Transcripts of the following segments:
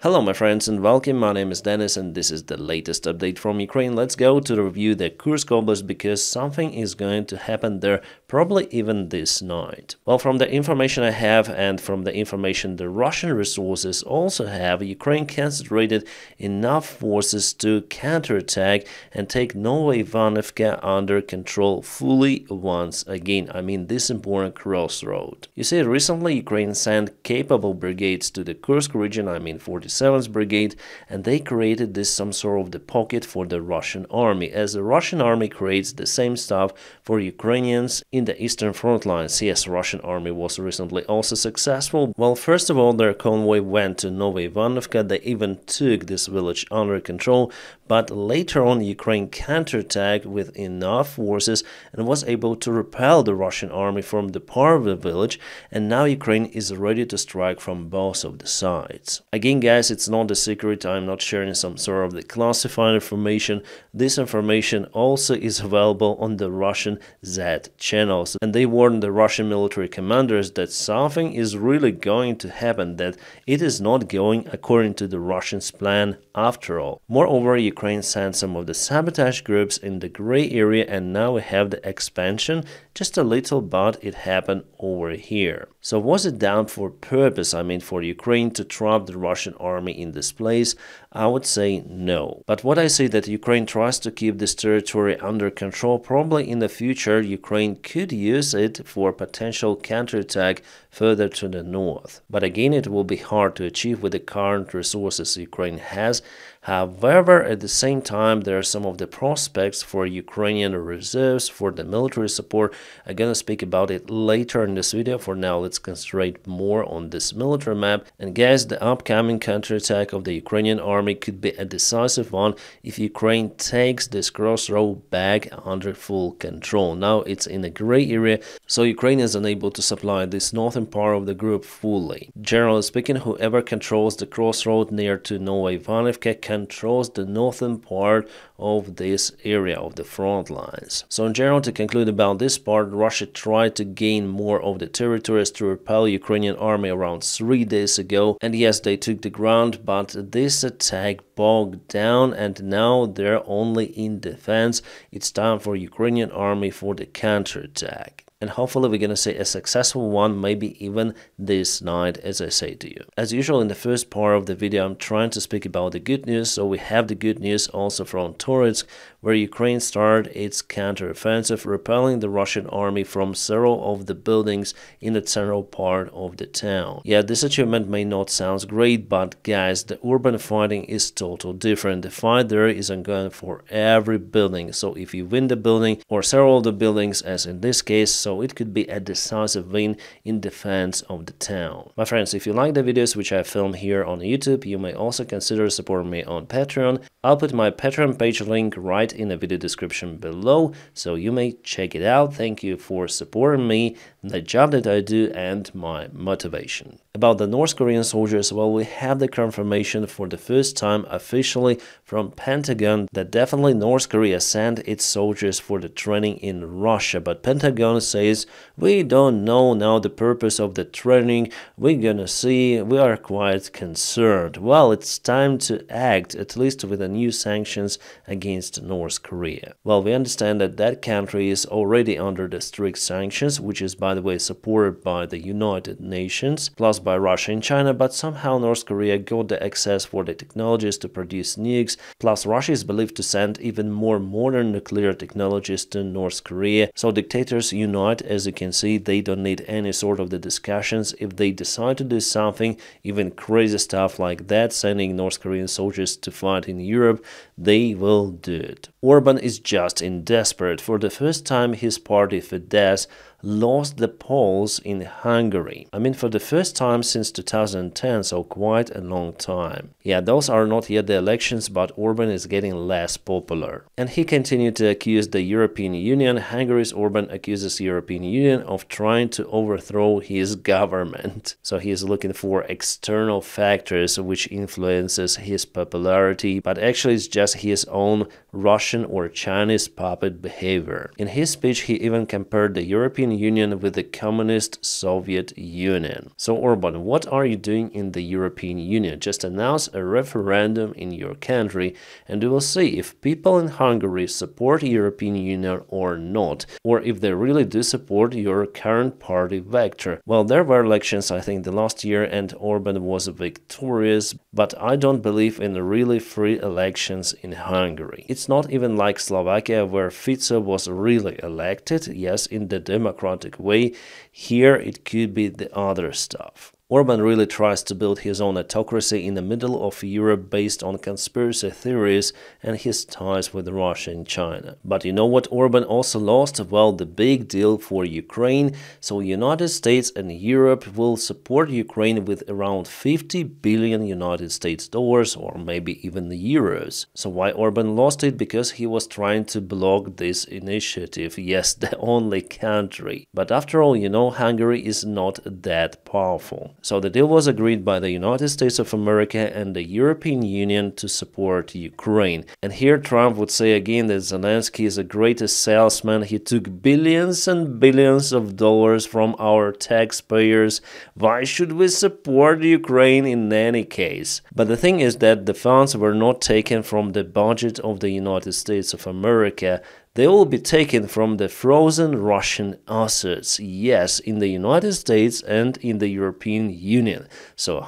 Hello my friends and welcome, my name is Dennis and this is the latest update from Ukraine. Let's go to review the Kursk Oblast because something is going to happen there, probably even this night. Well, from the information I have and from the information the Russian resources also have, Ukraine concentrated enough forces to counterattack and take Novoivanovka under control fully once again. I mean this important crossroad. You see, recently Ukraine sent capable brigades to the Kursk region, I mean 47th Brigade, and they created this some sort of the pocket for the Russian army, as the Russian army creates the same stuff for Ukrainians in the eastern front lines. Yes, Russian army was recently also successful. Well, first of all, their convoy went to Novoivanovka. They even took this village under control, but later on Ukraine counterattacked with enough forces and was able to repel the Russian army from the part of the village, and now Ukraine is ready to strike from both of the sides. Again, guys, it's not a secret, I'm not sharing some sort of the classified information. This information also is available on the Russian Z channels, and they warned the Russian military commanders that something is really going to happen, that it is not going according to the Russians' plan after all. Moreover, Ukraine sent some of the sabotage groups in the gray area, and now we have the expansion, just a little, but it happened over here. So was it done for purpose, I mean for Ukraine to trap the Russian army in this place? I would say no. But what I say that Ukraine tries to keep this territory under control, probably in the future Ukraine could use it for potential counterattack further to the north. But again, it will be hard to achieve with the current resources Ukraine has. However, at the same time, there are some of the prospects for Ukrainian reserves, for the military support. I'm gonna speak about it later in this video. For now, let's concentrate more on this military map. And guys, the upcoming counterattack of the Ukrainian army could be a decisive one if Ukraine takes this crossroad back under full control. Now it's in a gray area, so Ukraine is unable to supply this northern part of the group fully. Generally speaking, whoever controls the crossroad near to Novoivanovka controls the northern part of this area of the front lines. So in general, to conclude about this part, Russia tried to gain more of the territories to repel Ukrainian army around 3 days ago, and yes, they took the ground, but this attack bogged down and now they're only in defense. It's time for Ukrainian army for the counterattack. And hopefully we're gonna see a successful one, maybe even this night, as I say to you. As usual, in the first part of the video, I'm trying to speak about the good news. So we have the good news also from Kursk, where Ukraine started its counteroffensive, repelling the Russian army from several of the buildings in the central part of the town. Yeah, this achievement may not sound great, but guys, the urban fighting is totally different. The fight there is ongoing for every building. So if you win the building or several of the buildings, as in this case, so it could be a decisive win in defense of the town. My friends, if you like the videos which I film here on YouTube, you may also consider supporting me on Patreon. I'll put my Patreon page link right in the video description below, so you may check it out. Thank you for supporting me, the job that I do, and my motivation. About the North Korean soldiers, well, we have the confirmation for the first time officially from Pentagon that definitely North Korea sent its soldiers for the training in Russia, but Pentagon says we don't know now the purpose of the training, we're gonna see, we are quite concerned. Well, it's time to act, at least with the new sanctions against North Korea. Well, we understand that that country is already under the strict sanctions, which is by the way supported by the United Nations, plus by Russia and China, but somehow North Korea got the access for the technologies to produce nukes, plus Russia is believed to send even more modern nuclear technologies to North Korea. So dictators unite, as you can see, they don't need any sort of the discussions. If they decide to do something, even crazy stuff like that, sending North Korean soldiers to fight in Europe, they will do it. Orban is just in desperate. For the first time, his party Fidesz lost the polls in Hungary. I mean, for the first time since 2010, so quite a long time. Yeah, those are not yet the elections, but Orban is getting less popular. And he continued to accuse the European Union. Hungary's Orban accuses the European Union of trying to overthrow his government. So he is looking for external factors which influences his popularity, but actually it's just his own Russian or Chinese puppet behavior. In his speech, he even compared the European Union with the communist Soviet Union. So Orban, what are you doing in the European Union? Just announce a referendum in your country and we will see if people in Hungary support European Union or not, or if they really do support your current party vector. Well, there were elections, I think, the last year and Orban was victorious, but I don't believe in really free elections in Hungary. It's not even like Slovakia, where Fico was really elected, yes, in the democratic way. Here it could be the other stuff. Orban really tries to build his own autocracy in the middle of Europe based on conspiracy theories and his ties with Russia and China. But you know what Orban also lost? Well, the big deal for Ukraine. So United States and Europe will support Ukraine with around 50 billion United States dollars or maybe even the euros. So why Orban lost it? Because he was trying to block this initiative. Yes, the only country. But after all, you know, Hungary is not that powerful. So the deal was agreed by the United States of America and the European Union to support Ukraine. And here Trump would say again that Zelensky is the greatest salesman. He took billions and billions of dollars from our taxpayers. Why should we support Ukraine in any case? But the thing is that the funds were not taken from the budget of the United States of America. They will be taken from the frozen Russian assets, yes, in the United States and in the European Union. So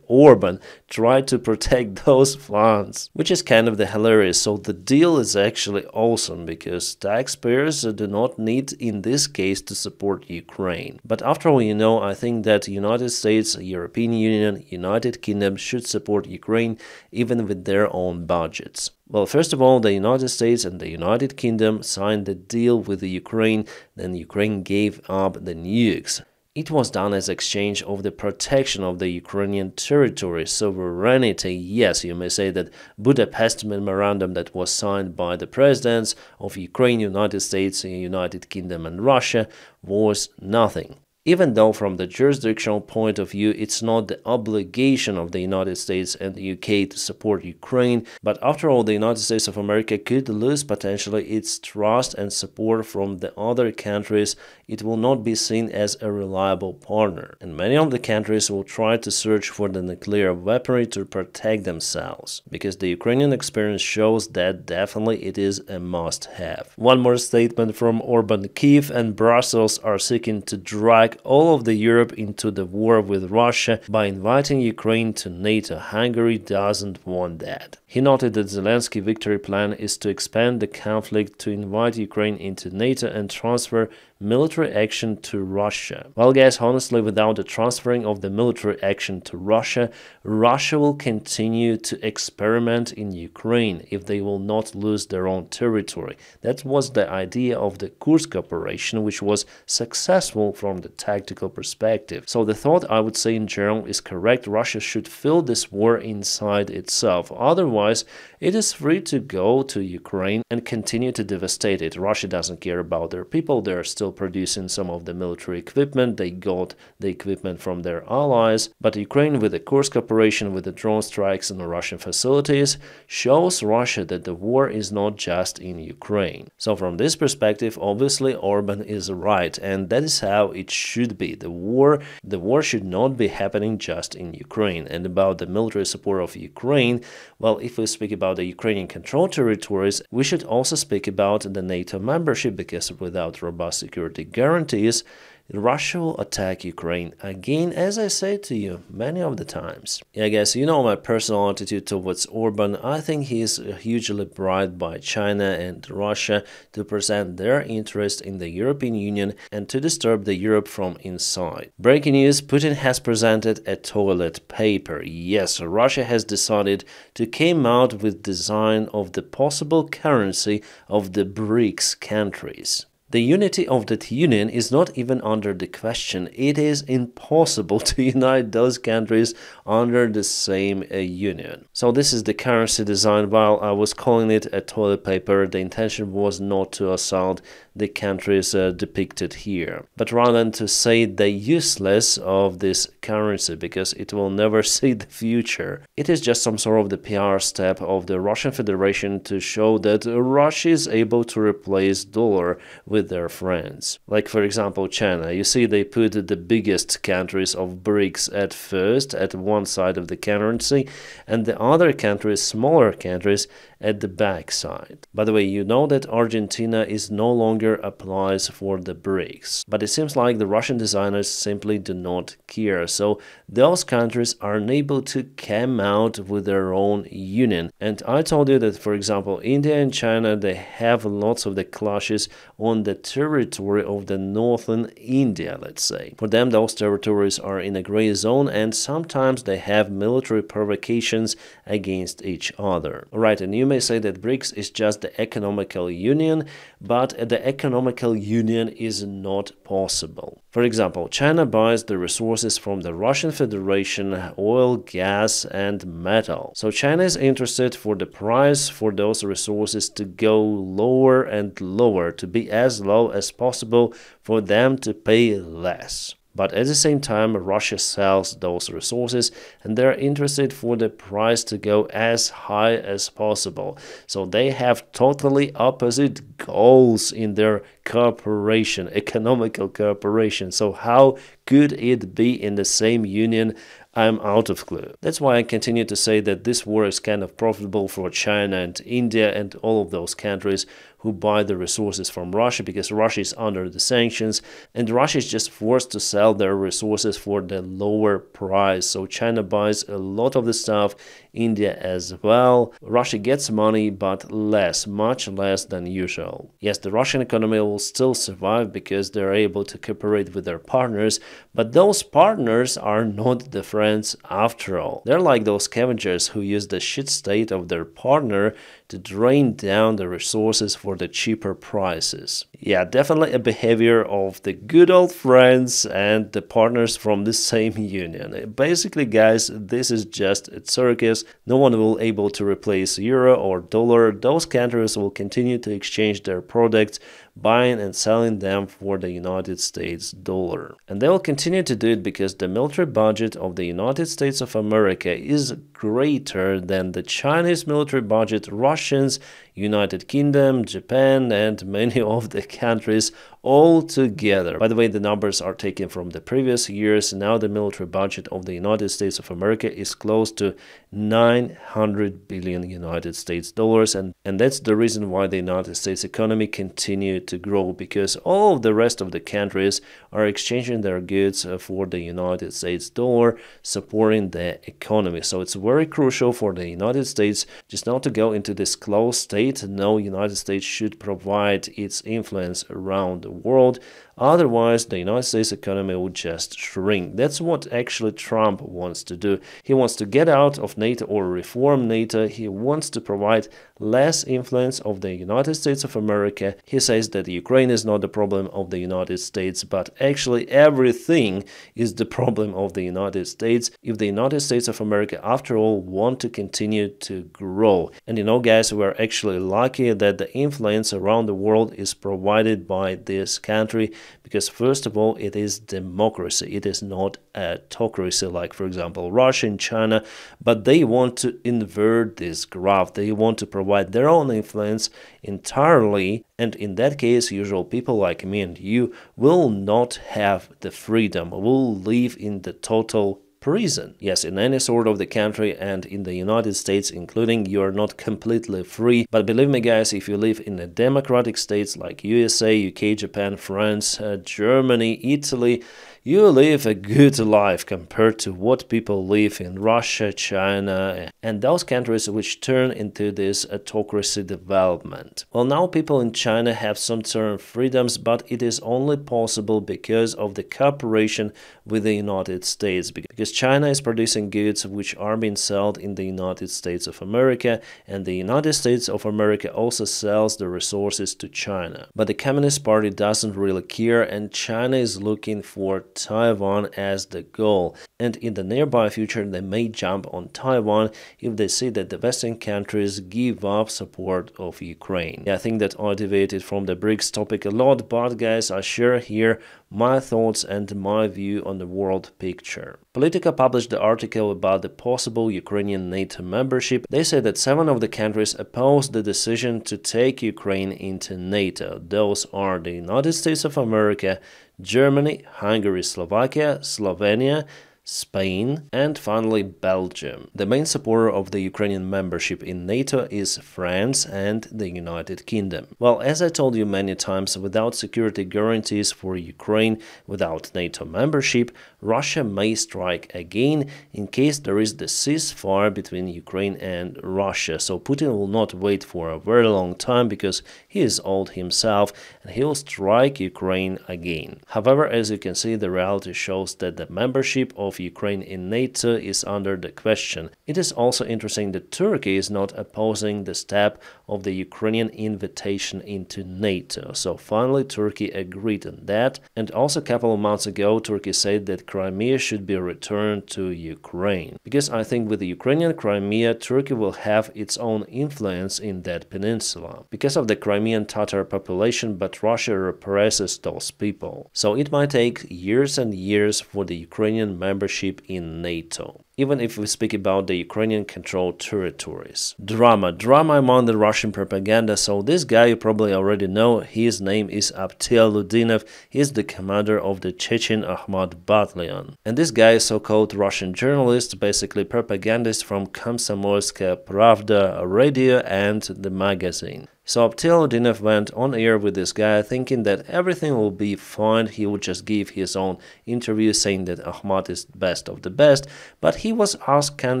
Orban tried to protect those funds, which is kind of hilarious. So the deal is actually awesome because taxpayers do not need in this case to support Ukraine. But after all, you know, I think that United States, European Union, United Kingdom should support Ukraine even with their own budgets. Well, first of all, the United States and the United Kingdom signed the deal with the Ukraine, then Ukraine gave up the nukes. It was done as exchange of the protection of the Ukrainian territory, sovereignty. Yes, you may say that Budapest Memorandum that was signed by the presidents of Ukraine, United States, United Kingdom and Russia was nothing. Even though from the jurisdictional point of view, it's not the obligation of the United States and the UK to support Ukraine, but after all, the United States of America could lose potentially its trust and support from the other countries. It will not be seen as a reliable partner, and many of the countries will try to search for the nuclear weaponry to protect themselves, because the Ukrainian experience shows that definitely it is a must-have. One more statement from Orban: Kiev and Brussels are seeking to drag all of the Europe into the war with Russia by inviting Ukraine to NATO. Hungary doesn't want that. He noted that Zelensky's victory plan is to expand the conflict, to invite Ukraine into NATO and transfer military action to Russia. Well, guys, honestly, without the transferring of the military action to Russia, Russia will continue to experiment in Ukraine if they will not lose their own territory. That was the idea of the Kursk operation, which was successful from the tactical perspective. So the thought, I would say in general, is correct. Russia should fill this war inside itself. Otherwise, it is free to go to Ukraine and continue to devastate it. Russia doesn't care about their people. They are still producing some of the military equipment. They got the equipment from their allies. But Ukraine, with the Kursk operation, with the drone strikes on the Russian facilities, shows Russia that the war is not just in Ukraine. So from this perspective, obviously Orban is right, and that is how it should be. The war should not be happening just in Ukraine. And about the military support of Ukraine, well, if we speak about the Ukrainian controlled territories, we should also speak about the NATO membership, because without robust security guarantees, Russia will attack Ukraine again, as I say to you many of the times. Yeah, guys, you know my personal attitude towards Orban. I think he is hugely bribed by China and Russia to present their interest in the European Union and to disturb the Europe from inside. Breaking news: Putin has presented a toilet paper. Yes, Russia has decided to come out with design of the possible currency of the BRICS countries. The unity of that union is not even under the question. It is impossible to unite those countries under the same union. So this is the currency design. While I was calling it a toilet paper, the intention was not to assault the countries depicted here, but rather to say the useless of this currency, because it will never see the future. It is just some sort of the PR step of the Russian Federation to show that Russia is able to replace dollar with with their friends. Like for example China, you see they put the biggest countries of BRICS at first at one side of the currency and the other countries, smaller countries, at the back side. By the way, you know that Argentina is no longer applies for the BRICS, but it seems like the Russian designers simply do not care, so those countries are unable to come out with their own union. And I told you that, for example, India and China, they have lots of the clashes on the territory of the northern India, let's say. For them, those territories are in a gray zone and sometimes they have military provocations against each other. Alright, and you may say that BRICS is just the economical union, but the economical union is not possible. For example, China buys the resources from the Russian Federation, oil, gas and metal. So China is interested for the price for those resources to go lower and lower, to be as low as possible for them to pay less. But at the same time, Russia sells those resources and they're interested for the price to go as high as possible. So they have totally opposite goals in their cooperation, economical cooperation. So how could it be in the same union? I'm out of clue. That's why I continue to say that this war is kind of profitable for China and India and all of those countries who buy the resources from Russia, because Russia is under the sanctions and Russia is just forced to sell their resources for the lower price. So China buys a lot of the stuff, India as well. Russia gets money, but less, much less than usual. Yes, the Russian economy will still survive because they're able to cooperate with their partners, but those partners are not the friends after all. They're like those scavengers who use the shit state of their partner to drain down the resources for the cheaper prices. Yeah, definitely a behavior of the good old friends and the partners from the same union. Basically, guys, this is just a circus. No one will be able to replace euro or dollar. Those countries will continue to exchange their products, buying and selling them for the United States dollar. And they will continue to do it because the military budget of the United States of America is greater than the Chinese military budget, Russians, United Kingdom, Japan, and many of the countries all together. By the way, the numbers are taken from the previous years. Now the military budget of the United States of America is close to 900 billion United States dollars, and that's the reason why the United States economy continued to grow, because all of the rest of the countries are exchanging their goods for the United States dollar, supporting the economy. So it's very crucial for the United States just not to go into this closed state. No, United States should provide its influence around the world. Otherwise, the United States economy will just shrink. That's what actually Trump wants to do. He wants to get out of NATO or reform NATO. He wants to provide less influence of the United States of America. He says that Ukraine is not the problem of the United States, but actually everything is the problem of the United States if the United States of America, after all, want to continue to grow. And you know, guys, we're actually lucky that the influence around the world is provided by this country, because first of all, it is democracy. It is not autocracy like, for example, Russia and China, but they want to invert this graph. They want to provide their own influence entirely, and in that case, usual people like me and you will not have the freedom, will live in the total prison. Yes, in any sort of the country and in the United States including, you are not completely free. But believe me, guys, if you live in the democratic states like USA, UK, Japan, France, Germany, Italy, you live a good life compared to what people live in Russia, China, and those countries which turn into this autocracy development. Well, now people in China have some certain freedoms, but it is only possible because of the cooperation with the United States, because China is producing goods which are being sold in the United States of America, and the United States of America also sells the resources to China. But the Communist Party doesn't really care, and China is looking for Taiwan as the goal, and in the nearby future they may jump on Taiwan if they see that the Western countries give up support of Ukraine. Yeah, I think that I deviated from the BRICS topic a lot, but guys, I share here my thoughts and my view on the world picture. Politica published the article about the possible Ukrainian NATO membership. They say that 7 of the countries opposed the decision to take Ukraine into NATO. Those are the United States of America, Germany, Hungary, Slovakia, Slovenia, Spain, and finally Belgium. The main supporter of the Ukrainian membership in NATO is France and the United Kingdom. Well, as I told you many times, without security guarantees for Ukraine, without NATO membership, Russia may strike again in case there is the ceasefire between Ukraine and Russia. So Putin will not wait for a very long time because he is old himself and he will strike Ukraine again. However, as you can see, the reality shows that the membership of Ukraine in NATO is under the question. It is also interesting that Turkey is not opposing the step of the Ukrainian invitation into NATO. So finally Turkey agreed on that, and also a couple of months ago Turkey said that Crimea should be returned to Ukraine. Because I think with the Ukrainian Crimea, Turkey will have its own influence in that peninsula. Because of the Crimean Tatar population, but Russia represses those people. So it might take years and years for the Ukrainian membership in NATO, even if we speak about the Ukrainian-controlled territories. Drama among the Russian propaganda. So this guy you probably already know, his name is Davydov. He is the commander of the Chechen Ahmad battalion. And this guy is so-called Russian journalist, basically propagandist from Komsomolskaya Pravda radio and the magazine. So Davydov went on air with this guy thinking that everything will be fine. He would just give his own interview saying that Ahmad is best of the best, but he was asked kind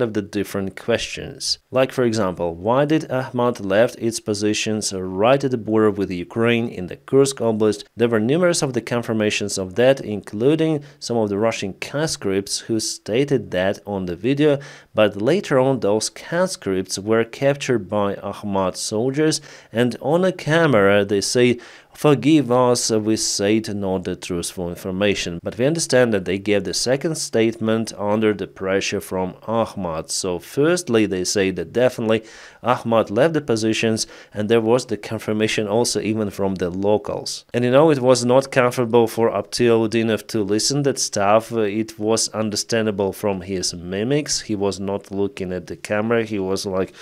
of the different questions. Like for example, why did Ahmad left its positions right at the border with Ukraine in the Kursk Oblast? There were numerous of the confirmations of that, including some of the Russian conscripts who stated that on the video, but later on those conscripts were captured by Ahmad soldiers, and on a camera they say, "Forgive us, we said not the truthful information." But we understand that they gave the second statement under the pressure from Ahmad. So firstly they say that definitely Ahmad left the positions, and there was the confirmation also even from the locals. And you know, it was not comfortable for Davydov to listen that stuff. It was understandable from his mimics. He was not looking at the camera. He was like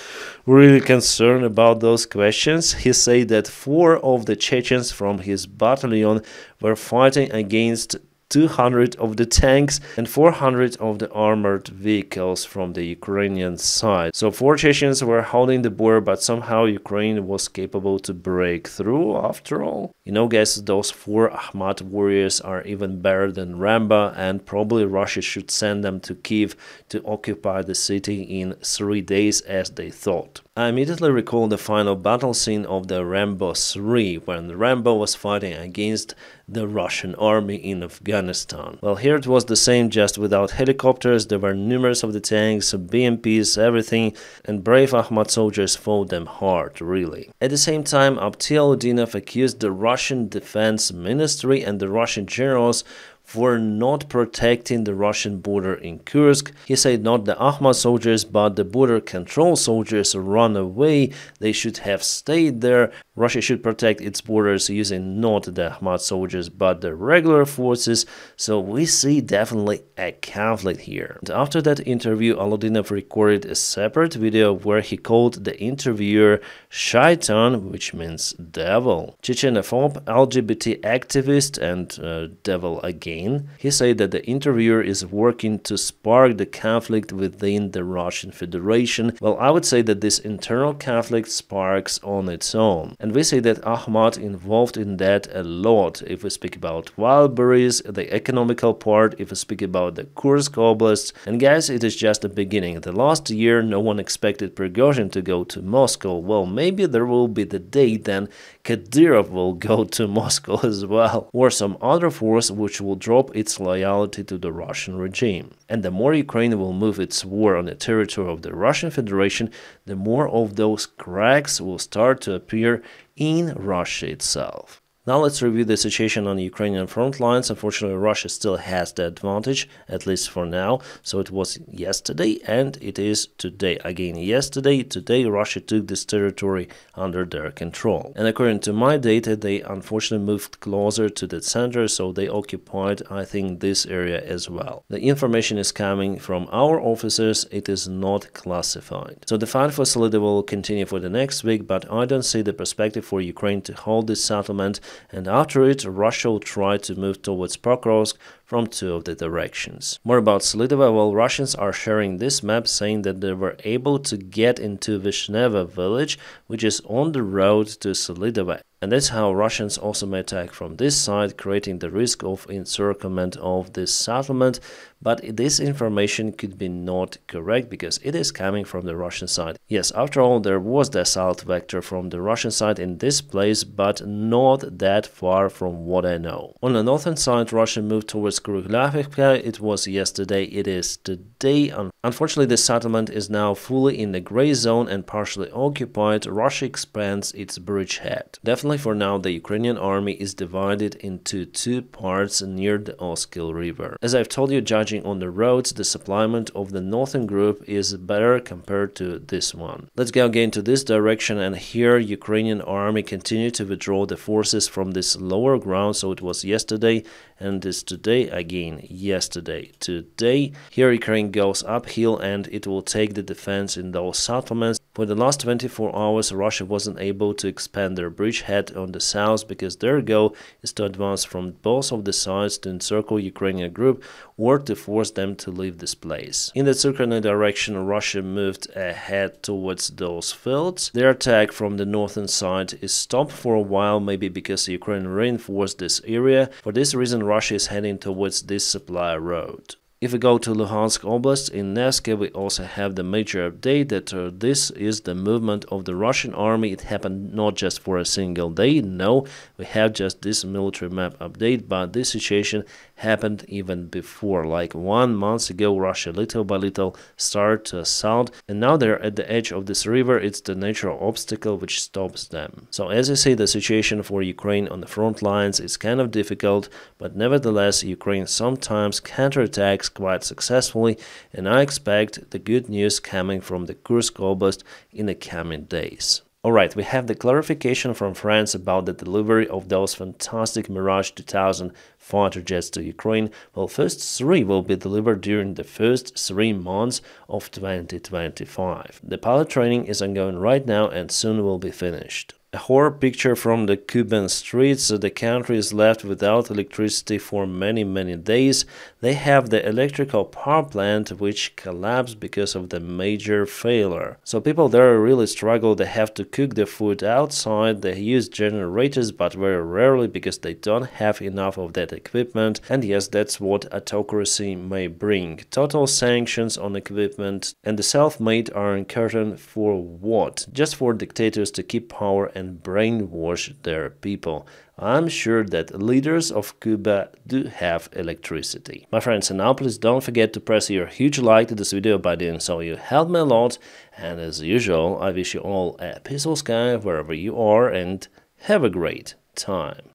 really concerned about those questions. He said that 4 of the Chechens from his battalion were fighting against 200 of the tanks and 400 of the armored vehicles from the Ukrainian side. So 4 Chechens were holding the border, but somehow Ukraine was capable to break through after all. You know guys, those 4 Ahmad warriors are even better than Rambo, and probably Russia should send them to Kiev to occupy the city in 3 days as they thought. I immediately recall the final battle scene of the Rambo 3, when Rambo was fighting against the Russian army in Afghanistan. Well, here it was the same, just without helicopters. There were numerous of the tanks, BMPs, everything, and brave Ahmad soldiers fought them hard, really. At the same time, Davydov accused the Russian Defense Ministry and the Russian generals for not protecting the Russian border in Kursk. He said not the Ahmad soldiers but the border control soldiers run away. They should have stayed there. Russia should protect its borders using not the Ahmad soldiers but the regular forces. So we see definitely a conflict here. And after that interview, Davydov recorded a separate video where he called the interviewer Shaitan, which means devil, Chechenophobe, LGBT activist, and devil again. He said that the interviewer is working to spark the conflict within the Russian Federation. Well, I would say that this internal conflict sparks on its own. And we say that Ahmad involved in that a lot. If we speak about Wildberries, the economical part, if we speak about the Kursk Oblast. And guys, it is just the beginning. The last year, no one expected Prigozhin to go to Moscow. Well, maybe there will be the day then Kadyrov will go to Moscow as well. Or some other force which will drop its loyalty to the Russian regime. And the more Ukraine will move its war on the territory of the Russian Federation, the more of those cracks will start to appear in Russia itself. Now let's review the situation on Ukrainian front lines. Unfortunately, Russia still has the advantage, at least for now. So it was yesterday and it is today. Again, yesterday, today, Russia took this territory under their control. And according to my data, they unfortunately moved closer to the center, so they occupied, I think, this area as well. The information is coming from our officers, it is not classified. So the fight for Selidov will continue for the next week, but I don't see the perspective for Ukraine to hold this settlement, and after it, Russia will try to move towards Pokrovsk from two of the directions. More about Selidov, well, Russians are sharing this map saying that they were able to get into Vishneva village, which is on the road to Selidov. And that's how Russians also may attack from this side, creating the risk of encirclement of this settlement. But this information could be not correct because it is coming from the Russian side. Yes, after all, there was the assault vector from the Russian side in this place, but not that far from what I know. On the northern side, Russia moved towards Kursk. It was yesterday, it is today. Unfortunately, the settlement is now fully in the gray zone and partially occupied. Russia expands its bridgehead. Definitely for now, the Ukrainian army is divided into two parts near the Oskil River. As I've told you, judging on the roads, the supplement of the northern group is better compared to this one. Let's go again to this direction, and here Ukrainian army continued to withdraw the forces from this lower ground. So it was yesterday and this today, again yesterday, today. Here Ukraine goes uphill and it will take the defense in those settlements. For the last 24 hours, Russia wasn't able to expand their bridgehead on the south because their goal is to advance from both of the sides to encircle Ukrainian group or to force them to leave this place. In the circular direction, Russia moved ahead towards those fields. Their attack from the northern side is stopped for a while, maybe because Ukraine reinforced this area. For this reason, Russia is heading towards this supply road. If we go to Luhansk Oblast in Nevsky, we also have the major update that this is the movement of the Russian army. It happened not just for a single day, no, we have just this military map update, but this situation happened even before. Like 1 month ago, Russia little by little started to assault, and now they're at the edge of this river. It's the natural obstacle which stops them. So as you see, the situation for Ukraine on the front lines is kind of difficult, but nevertheless, Ukraine sometimes counterattacks quite successfully, and I expect the good news coming from the Kursk Oblast in the coming days. Alright, we have the clarification from France about the delivery of those fantastic Mirage 2000 fighter jets to Ukraine. Well, first 3 will be delivered during the first 3 months of 2025. The pilot training is ongoing right now and soon will be finished. A horror picture from the Cuban streets. The country is left without electricity for many days. They have the electrical power plant which collapsed because of the major failure. So people there really struggle. They have to cook the food outside. They use generators, but very rarely because they don't have enough of that equipment. And yes, that's what autocracy may bring. Total sanctions on equipment, and the self-made Iron Curtain for what? Just for dictators to keep power and brainwash their people. I'm sure that leaders of Cuba do have electricity. My friends, and now please don't forget to press your huge like to this video. By doing so, you help me a lot. And as usual, I wish you all a peaceful sky wherever you are, and have a great time.